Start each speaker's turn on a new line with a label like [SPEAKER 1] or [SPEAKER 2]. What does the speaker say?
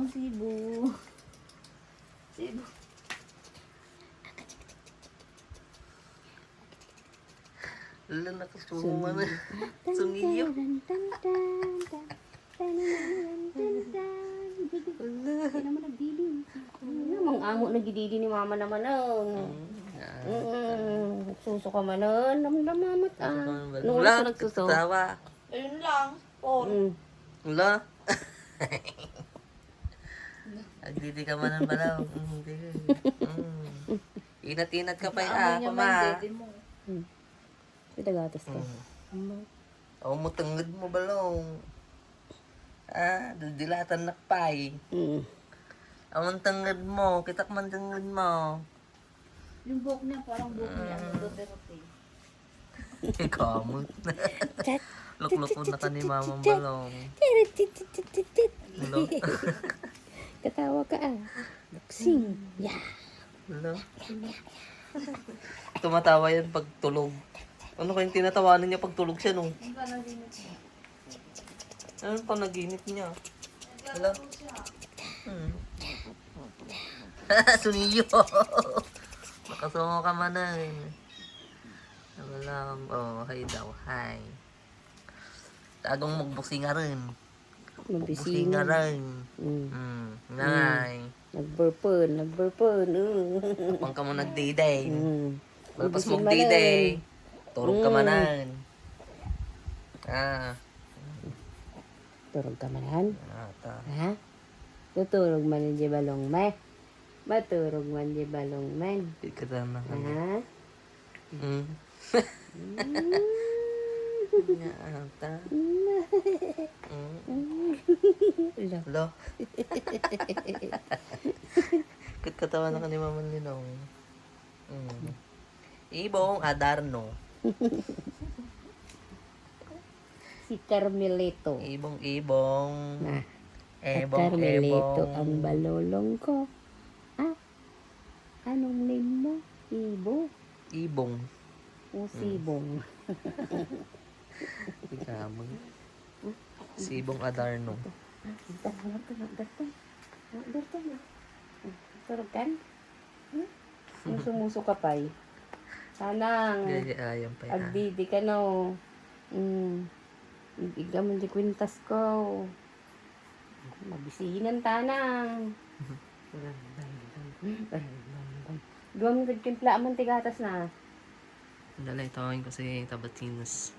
[SPEAKER 1] Cebu. Cebu.
[SPEAKER 2] Lala, nakasumo na. Sumiyo.
[SPEAKER 1] Hindi naman nagdidi. Namang amo nagdidi ni mama naman suso ka man namamamat nung
[SPEAKER 2] Wala,
[SPEAKER 1] gusto nagsuso.
[SPEAKER 2] tawa.
[SPEAKER 3] Ayun lang. Or,
[SPEAKER 2] Wala. Nagdidi ka man ng balaw. Inat-inat ka pa
[SPEAKER 3] amoy niya man,
[SPEAKER 2] ma.
[SPEAKER 3] dede mo.
[SPEAKER 1] Pinagatas ka.
[SPEAKER 2] O mo tangad mo balong. Dilatan nakpay. Amang tangad mo, kitak man tangad mo.
[SPEAKER 3] Yung buhok niya, parang buhok niya. Duterte.
[SPEAKER 2] Kamot. Luklukon na ka ni mamang balong. Hello?
[SPEAKER 1] Katawa ka Sing. Yeah.
[SPEAKER 2] Hello? Tumatawa yan pag tulog. Ano kayong tinatawanan niya pag tulog siya nung?
[SPEAKER 3] Yung panaginip niya.
[SPEAKER 2] Ano panaginip niya? Hello? Suniyo! Nakasungo ka man Ano lang? Oh, hi daw. Hi. Tagong magbuksi nga rin. Magbuksi nga rin. Ngay.
[SPEAKER 1] Nagburpon.
[SPEAKER 2] Kapang ka mo nagdiday. Malpas
[SPEAKER 1] Ubusin
[SPEAKER 2] mong
[SPEAKER 1] mo
[SPEAKER 2] diday. Turog ka manan.
[SPEAKER 1] Turog ka manan?
[SPEAKER 2] Ta.
[SPEAKER 1] Ha? Tuturog man di balong may. Maturog man di balong man.
[SPEAKER 2] Di ka tama ka.
[SPEAKER 1] Ha?
[SPEAKER 2] Ta. Hello? Kat katawa na ka ni Mama Linong. Ibong Adarno.
[SPEAKER 1] Si Carmelito.
[SPEAKER 2] Ibong.
[SPEAKER 1] Na. At
[SPEAKER 2] Ebong,
[SPEAKER 1] Carmelito
[SPEAKER 2] ebong.
[SPEAKER 1] ang balolong ko. Anong name mo? Ibo?
[SPEAKER 2] Ibong.
[SPEAKER 1] O Sibong?
[SPEAKER 2] Ikaw. Si Ibong Adarno.
[SPEAKER 1] Turog kan? Sumuso ka pa Sanang.
[SPEAKER 2] Gagayayang pa yan.
[SPEAKER 1] Agdidi ka no. Igaman di kwintas ko. Mabisinan tanang. Duwang nagtimpla man tigatas na.
[SPEAKER 2] Dala, tawagin ko si Tabatinas.